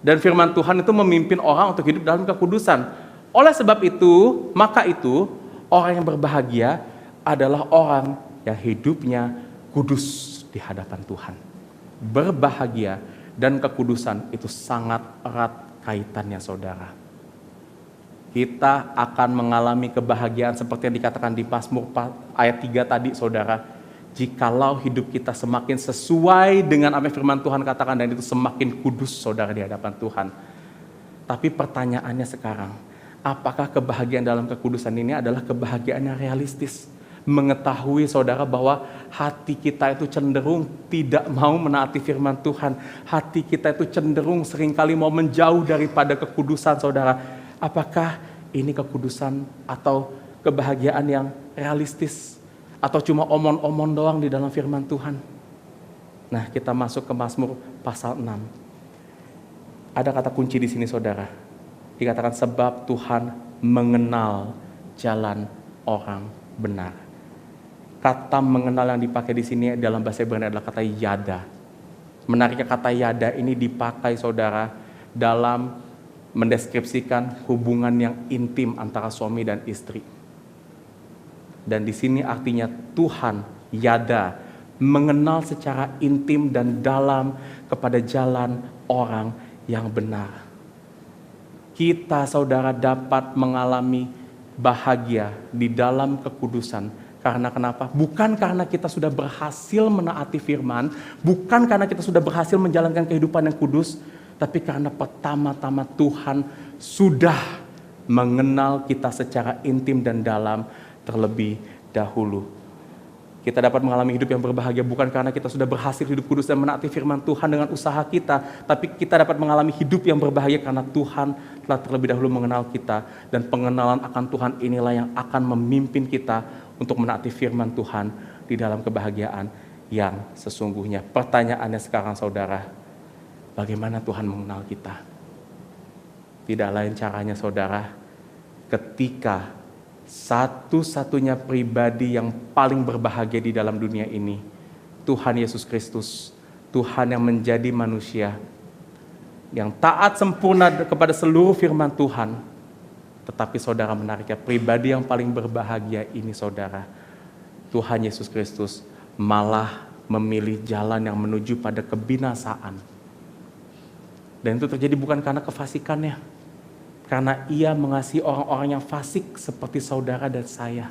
Speaker 2: Dan firman Tuhan itu memimpin orang untuk hidup dalam kekudusan. Oleh sebab itu, maka itu orang yang berbahagia adalah orang yang hidupnya kudus di hadapan Tuhan. Berbahagia dan kekudusan itu sangat erat kaitannya saudara. Kita akan mengalami kebahagiaan seperti yang dikatakan di Mazmur ayat 3 tadi saudara. Jikalau hidup kita semakin sesuai dengan apa yang firman Tuhan katakan, dan itu semakin kudus saudara di hadapan Tuhan. Tapi pertanyaannya sekarang, apakah kebahagiaan dalam kekudusan ini adalah kebahagiaan yang realistis? Mengetahui saudara bahwa hati kita itu cenderung tidak mau menaati firman Tuhan. Hati kita itu cenderung seringkali mau menjauh daripada kekudusan saudara. Apakah ini kekudusan atau kebahagiaan yang realistis? Atau cuma omon-omon doang di dalam firman Tuhan? Nah kita masuk ke Mazmur pasal 6. Ada kata kunci di sini saudara. Dikatakan sebab Tuhan mengenal jalan orang benar. Kata mengenal yang dipakai di sini dalam bahasa Ibrani adalah kata yada. Menariknya kata yada ini dipakai saudara dalam mendeskripsikan hubungan yang intim antara suami dan istri. Dan di sini artinya Tuhan yada mengenal secara intim dan dalam kepada jalan orang yang benar. Kita saudara dapat mengalami bahagia di dalam kekudusan. Karena kenapa? Bukan karena kita sudah berhasil menaati firman, bukan karena kita sudah berhasil menjalankan kehidupan yang kudus, tapi karena pertama-tama Tuhan sudah mengenal kita secara intim dan dalam terlebih dahulu. Kita dapat mengalami hidup yang berbahagia bukan karena kita sudah berhasil hidup kudus dan menaati firman Tuhan dengan usaha kita, tapi kita dapat mengalami hidup yang berbahagia karena Tuhan telah terlebih dahulu mengenal kita, dan pengenalan akan Tuhan inilah yang akan memimpin kita untuk menaati firman Tuhan di dalam kebahagiaan yang sesungguhnya. Pertanyaannya sekarang saudara, bagaimana Tuhan mengenal kita? Tidak lain caranya saudara, ketika satu-satunya pribadi yang paling berbahagia di dalam dunia ini, Tuhan Yesus Kristus, Tuhan yang menjadi manusia, yang taat sempurna kepada seluruh firman Tuhan. Tetapi saudara menariknya, pribadi yang paling berbahagia ini saudara, Tuhan Yesus Kristus malah memilih jalan yang menuju pada kebinasaan. Dan itu terjadi bukan karena kefasikannya, karena ia mengasihi orang-orang yang fasik seperti saudara dan saya.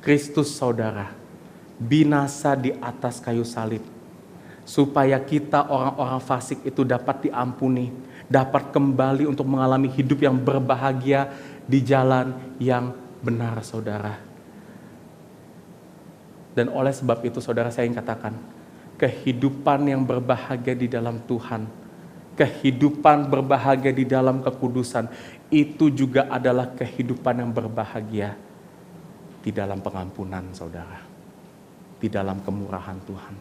Speaker 2: Kristus saudara binasa di atas kayu salib, supaya kita orang-orang fasik itu dapat diampuni, dapat kembali untuk mengalami hidup yang berbahagia di jalan yang benar saudara. Dan oleh sebab itu saudara, saya ingin katakan, kehidupan yang berbahagia di dalam Tuhan, kehidupan berbahagia di dalam kekudusan, itu juga adalah kehidupan yang berbahagia di dalam pengampunan saudara, di dalam kemurahan Tuhan.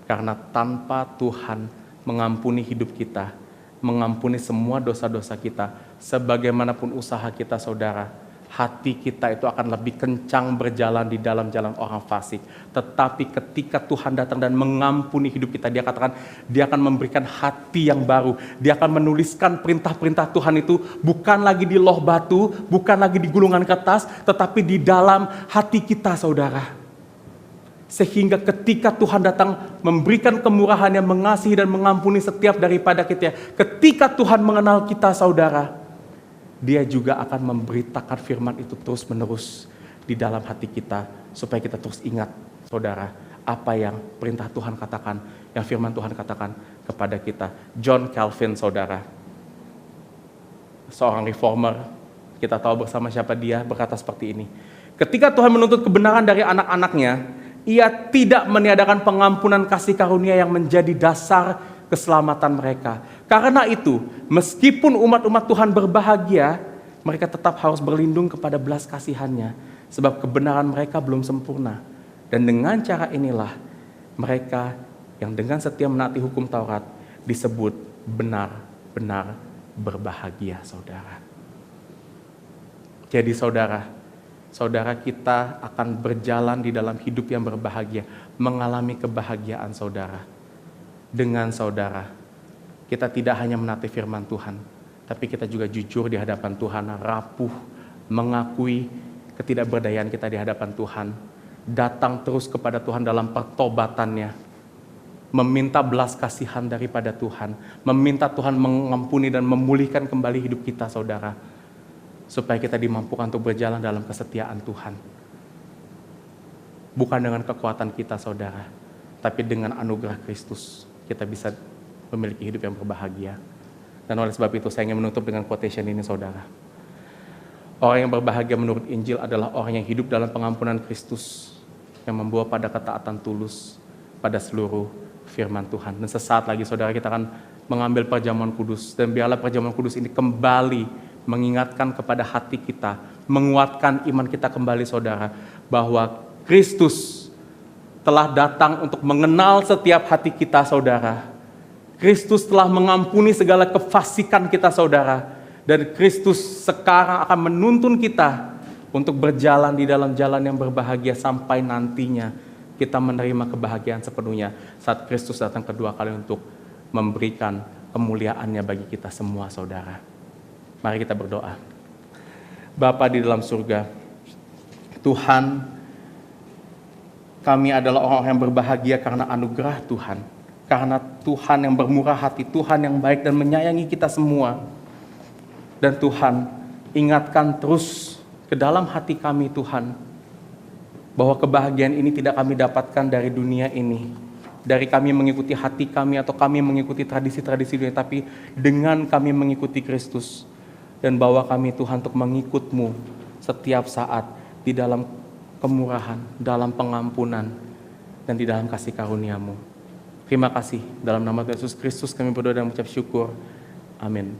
Speaker 2: Karena tanpa Tuhan mengampuni hidup kita, mengampuni semua dosa-dosa kita, sebagaimanapun usaha kita saudara, hati kita itu akan lebih kencang berjalan di dalam jalan orang fasik. Tetapi ketika Tuhan datang dan mengampuni hidup kita, dia katakan dia akan memberikan hati yang baru. Dia akan menuliskan perintah-perintah Tuhan itu bukan lagi di loh batu, bukan lagi di gulungan kertas, tetapi di dalam hati kita saudara. Sehingga ketika Tuhan datang memberikan kemurahan yang mengasihi dan mengampuni setiap daripada kita, ketika Tuhan mengenal kita saudara, dia juga akan memberitakan firman itu terus menerus di dalam hati kita, supaya kita terus ingat saudara, apa yang perintah Tuhan katakan, yang firman Tuhan katakan kepada kita. John Calvin, saudara, seorang reformer, kita tahu bersama siapa dia, berkata seperti ini. Ketika Tuhan menuntut kebenaran dari anak-anaknya, Ia tidak meniadakan pengampunan kasih karunia yang menjadi dasar keselamatan mereka. Karena itu, meskipun umat-umat Tuhan berbahagia, mereka tetap harus berlindung kepada belas kasihan-Nya, sebab kebenaran mereka belum sempurna. Dan dengan cara inilah mereka yang dengan setia menaati hukum Taurat disebut benar-benar berbahagia, saudara. Jadi saudara kita akan berjalan di dalam hidup yang berbahagia, mengalami kebahagiaan saudara. Dengan saudara, kita tidak hanya menaati firman Tuhan, tapi kita juga jujur di hadapan Tuhan, rapuh, mengakui ketidakberdayaan kita di hadapan Tuhan, datang terus kepada Tuhan dalam pertobatannya, meminta belas kasihan daripada Tuhan, meminta Tuhan mengampuni dan memulihkan kembali hidup kita, saudara, supaya kita dimampukan untuk berjalan dalam kesetiaan Tuhan. Bukan dengan kekuatan kita, saudara, tapi dengan anugerah Kristus kita bisa memiliki hidup yang berbahagia. Dan oleh sebab itu saya ingin menutup dengan quotation ini, saudara. Orang yang berbahagia menurut Injil adalah orang yang hidup dalam pengampunan Kristus, yang membawa pada ketaatan tulus pada seluruh firman Tuhan. Dan sesaat lagi saudara kita akan mengambil perjamuan kudus, dan biarlah perjamuan kudus ini kembali mengingatkan kepada hati kita, menguatkan iman kita kembali, saudara, bahwa Kristus telah datang untuk mengenal setiap hati kita, saudara. Kristus telah mengampuni segala kefasikan kita, saudara. Dan Kristus sekarang akan menuntun kita untuk berjalan di dalam jalan yang berbahagia sampai nantinya kita menerima kebahagiaan sepenuhnya saat Kristus datang kedua kali untuk memberikan kemuliaannya bagi kita semua, saudara. Mari kita berdoa. Bapa di dalam surga, Tuhan, kami adalah orang yang berbahagia karena anugerah Tuhan. Karena Tuhan yang bermurah hati, Tuhan yang baik dan menyayangi kita semua. Dan Tuhan, ingatkan terus ke dalam hati kami, Tuhan, bahwa kebahagiaan ini tidak kami dapatkan dari dunia ini, dari kami mengikuti hati kami atau kami mengikuti tradisi-tradisi dunia, tapi dengan kami mengikuti Kristus. Dan bawa kami, Tuhan, untuk mengikut-Mu setiap saat di dalam kemurahan, dalam pengampunan, dan di dalam kasih karunia-Mu. Terima kasih. Dalam nama Tuhan Yesus Kristus kami berdoa dan mengucap syukur. Amin.